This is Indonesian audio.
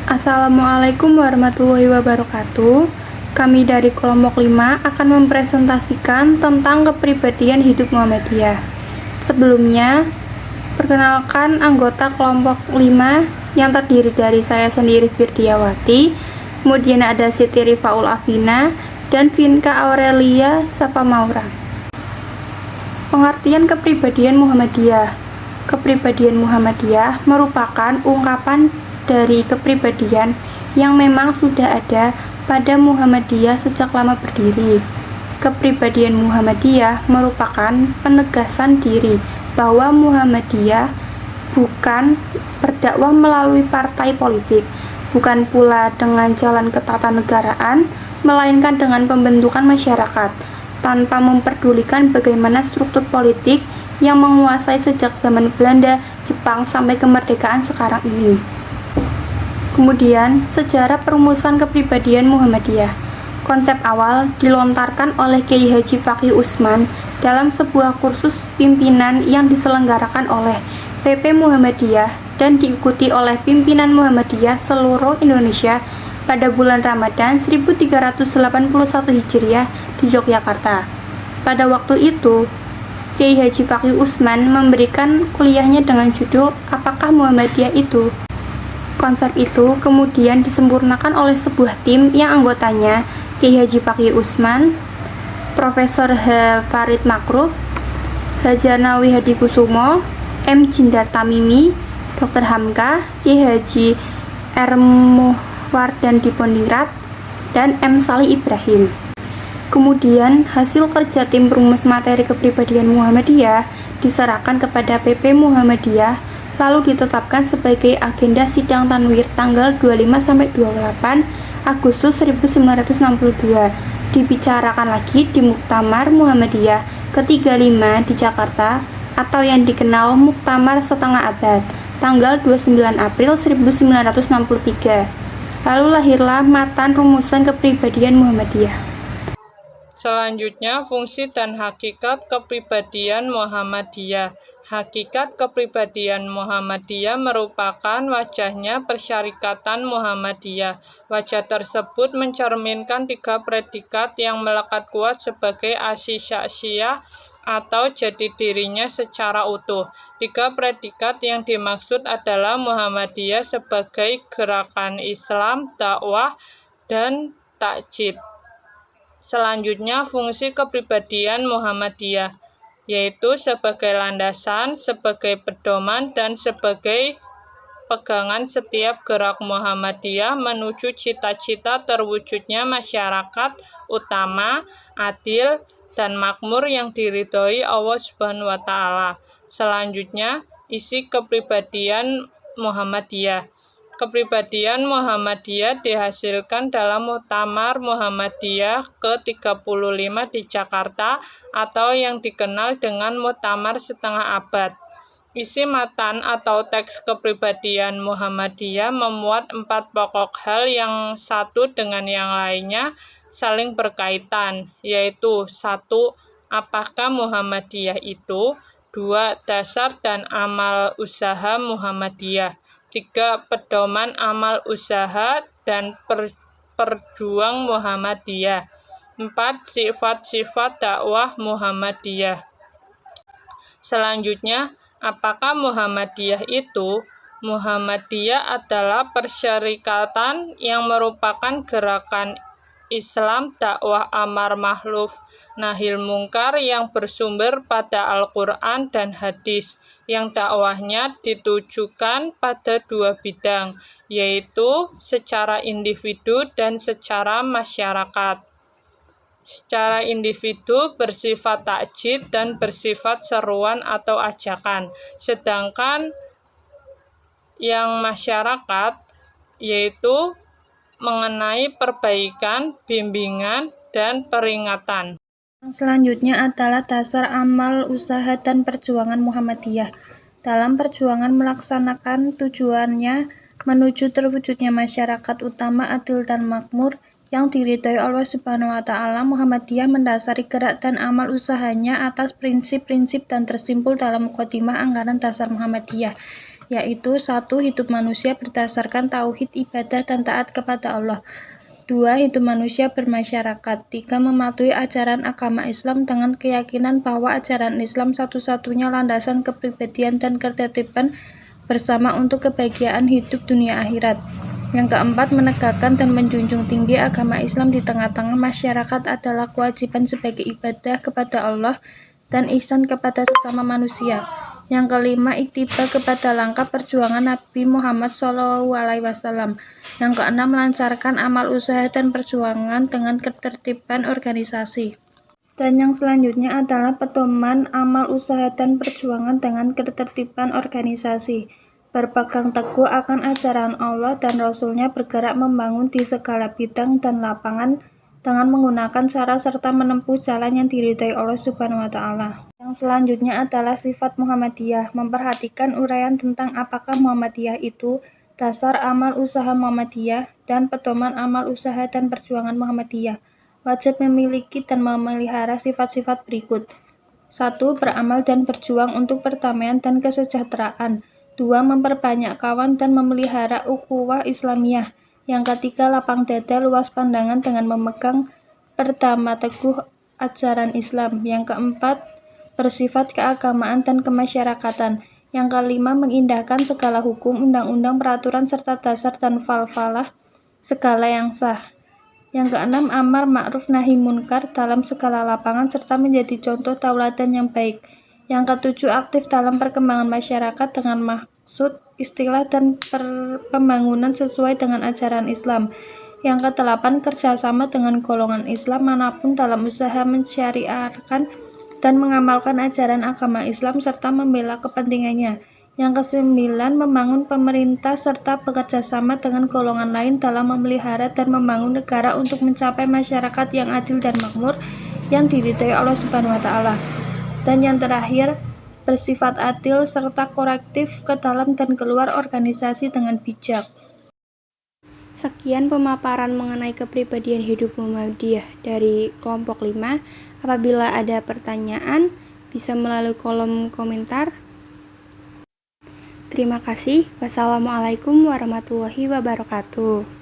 Assalamualaikum warahmatullahi wabarakatuh. Kami dari kelompok 5 akan mempresentasikan tentang kepribadian hidup Muhammadiyah. Sebelumnya, perkenalkan anggota kelompok 5 yang terdiri dari saya sendiri, Firdiawati, kemudian ada Siti Rifaul Afina, dan Vinka Aurelia Sapamaura. Pengertian kepribadian Muhammadiyah. Kepribadian Muhammadiyah merupakan ungkapan dari kepribadian yang memang sudah ada pada Muhammadiyah sejak lama berdiri. Kepribadian Muhammadiyah merupakan penegasan diri bahwa Muhammadiyah bukan berdakwah melalui partai politik, bukan pula dengan jalan ketatanegaraan, melainkan dengan pembentukan masyarakat, tanpa memperdulikan bagaimana struktur politik yang menguasai sejak zaman Belanda, Jepang, sampai kemerdekaan sekarang ini. Kemudian, sejarah perumusan kepribadian Muhammadiyah. Konsep awal dilontarkan oleh Kiai Haji Fakih Usman dalam sebuah kursus pimpinan yang diselenggarakan oleh PP Muhammadiyah dan diikuti oleh pimpinan Muhammadiyah seluruh Indonesia pada bulan Ramadan 1381 Hijriah di Yogyakarta. Pada waktu itu, Kiai Haji Fakih Usman memberikan kuliahnya dengan judul "Apakah Muhammadiyah Itu?". Konsep itu kemudian disempurnakan oleh sebuah tim yang anggotanya Kiai Haji Fakih Usman, Profesor H. Farid Makruf, Hajanawi Hadikusumo, M. Jindar Tamimi, Dr. Hamka, Kiai Haji R. Muhwardan Dipondingrat, dan M. Salih Ibrahim. Kemudian, hasil kerja tim perumus materi kepribadian Muhammadiyah diserahkan kepada PP Muhammadiyah, lalu ditetapkan sebagai agenda sidang tanwir tanggal 25-28 Agustus 1962. Dibicarakan lagi di Muktamar Muhammadiyah ke-35 di Jakarta atau yang dikenal Muktamar Setengah Abad, tanggal 29 April 1963. Lalu lahirlah matan rumusan kepribadian Muhammadiyah. Selanjutnya, fungsi dan hakikat kepribadian Muhammadiyah. Hakikat kepribadian Muhammadiyah merupakan wajahnya persyarikatan Muhammadiyah. Wajah tersebut mencerminkan 3 predikat yang melekat kuat sebagai asy-syakhsiyah atau jati dirinya secara utuh. 3 predikat yang dimaksud adalah Muhammadiyah sebagai gerakan Islam, dakwah, dan takjid. Selanjutnya, fungsi kepribadian Muhammadiyah, yaitu sebagai landasan, sebagai pedoman, dan sebagai pegangan setiap gerak Muhammadiyah menuju cita-cita terwujudnya masyarakat utama, adil, dan makmur yang diridhoi Allah Subhanahu wa Ta'ala. Selanjutnya, isi kepribadian Muhammadiyah. Kepribadian Muhammadiyah dihasilkan dalam Muktamar Muhammadiyah ke-35 di Jakarta atau yang dikenal dengan Muktamar Setengah Abad. Isi matan atau teks kepribadian Muhammadiyah memuat 4 pokok hal yang satu dengan yang lainnya saling berkaitan, yaitu 1. Apakah Muhammadiyah itu? 2. Dasar dan amal usaha Muhammadiyah. 3. Pedoman amal usaha dan perjuang Muhammadiyah. 4. Sifat-sifat dakwah Muhammadiyah. Selanjutnya, apakah Muhammadiyah itu? Muhammadiyah adalah persyarikatan yang merupakan gerakan Islam, dakwah amar ma'ruf nahil mungkar yang bersumber pada Al-Quran dan hadis, yang dakwahnya ditujukan pada 2 bidang, yaitu secara individu dan secara masyarakat. Secara individu bersifat takjid dan bersifat seruan atau ajakan, sedangkan yang masyarakat yaitu mengenai perbaikan, bimbingan, dan peringatan. Selanjutnya adalah dasar amal usaha dan perjuangan Muhammadiyah. Dalam perjuangan melaksanakan tujuannya menuju terwujudnya masyarakat utama adil dan makmur yang diridhai Allah Subhanahu wa Ta'ala, Muhammadiyah mendasari gerak dan amal usahanya atas prinsip-prinsip dan tersimpul dalam mukadimah anggaran dasar Muhammadiyah, yaitu 1. Hidup manusia berdasarkan tauhid ibadah dan taat kepada Allah. 2. Hidup manusia bermasyarakat. 3. Mematuhi ajaran agama Islam dengan keyakinan bahwa ajaran Islam satu-satunya landasan kepribadian dan ketertiban bersama untuk kebahagiaan hidup dunia akhirat. Yang keempat, menegakkan dan menjunjung tinggi agama Islam di tengah-tengah masyarakat adalah kewajiban sebagai ibadah kepada Allah dan ihsan kepada sesama manusia. Yang kelima, iktiba kepada langkah perjuangan Nabi Muhammad SAW. Yang keenam, melancarkan amal usaha dan perjuangan dengan ketertiban organisasi. Dan yang selanjutnya adalah pedoman amal usaha dan perjuangan dengan ketertiban organisasi. Berpegang teguh akan ajaran Allah dan Rasul-Nya, bergerak membangun di segala bidang dan lapangan dengan menggunakan cara serta menempuh jalan yang diridhai Allah Subhanahu wa Ta'ala. Yang selanjutnya adalah sifat Muhammadiyah, memperhatikan uraian tentang apakah Muhammadiyah itu, dasar amal usaha Muhammadiyah, dan pedoman amal usaha dan perjuangan Muhammadiyah. Wajib memiliki dan memelihara sifat-sifat berikut. 1. Beramal dan berjuang untuk perdamaian dan kesejahteraan. 2. Memperbanyak kawan dan memelihara ukhuwah Islamiyah. Yang ketiga, lapang dada, luas pandangan dengan memegang pertama teguh ajaran Islam. Yang keempat, bersifat keagamaan dan kemasyarakatan. Yang kelima, mengindahkan segala hukum, undang-undang, peraturan, serta dasar dan falfalah segala yang sah. Yang keenam, amar ma'ruf nahi munkar dalam segala lapangan serta menjadi contoh tauladan yang baik. Yang ketujuh, aktif dalam perkembangan masyarakat dengan maksud, istilah, dan pembangunan sesuai dengan ajaran Islam. Yang kedelapan, kerjasama dengan golongan Islam manapun dalam usaha mensyariatkan dan mengamalkan ajaran agama Islam serta membela kepentingannya. Yang kesembilan, membangun pemerintah serta bekerjasama dengan golongan lain dalam memelihara dan membangun negara untuk mencapai masyarakat yang adil dan makmur yang diridhai Allah Subhanahu wa Ta'ala. Dan yang terakhir, bersifat adil serta korektif ke dalam dan keluar organisasi dengan bijak. Sekian pemaparan mengenai kepribadian hidup Muhammadiyah dari kelompok 5. Apabila ada pertanyaan, bisa melalui kolom komentar. Terima kasih. Wassalamualaikum warahmatullahi wabarakatuh.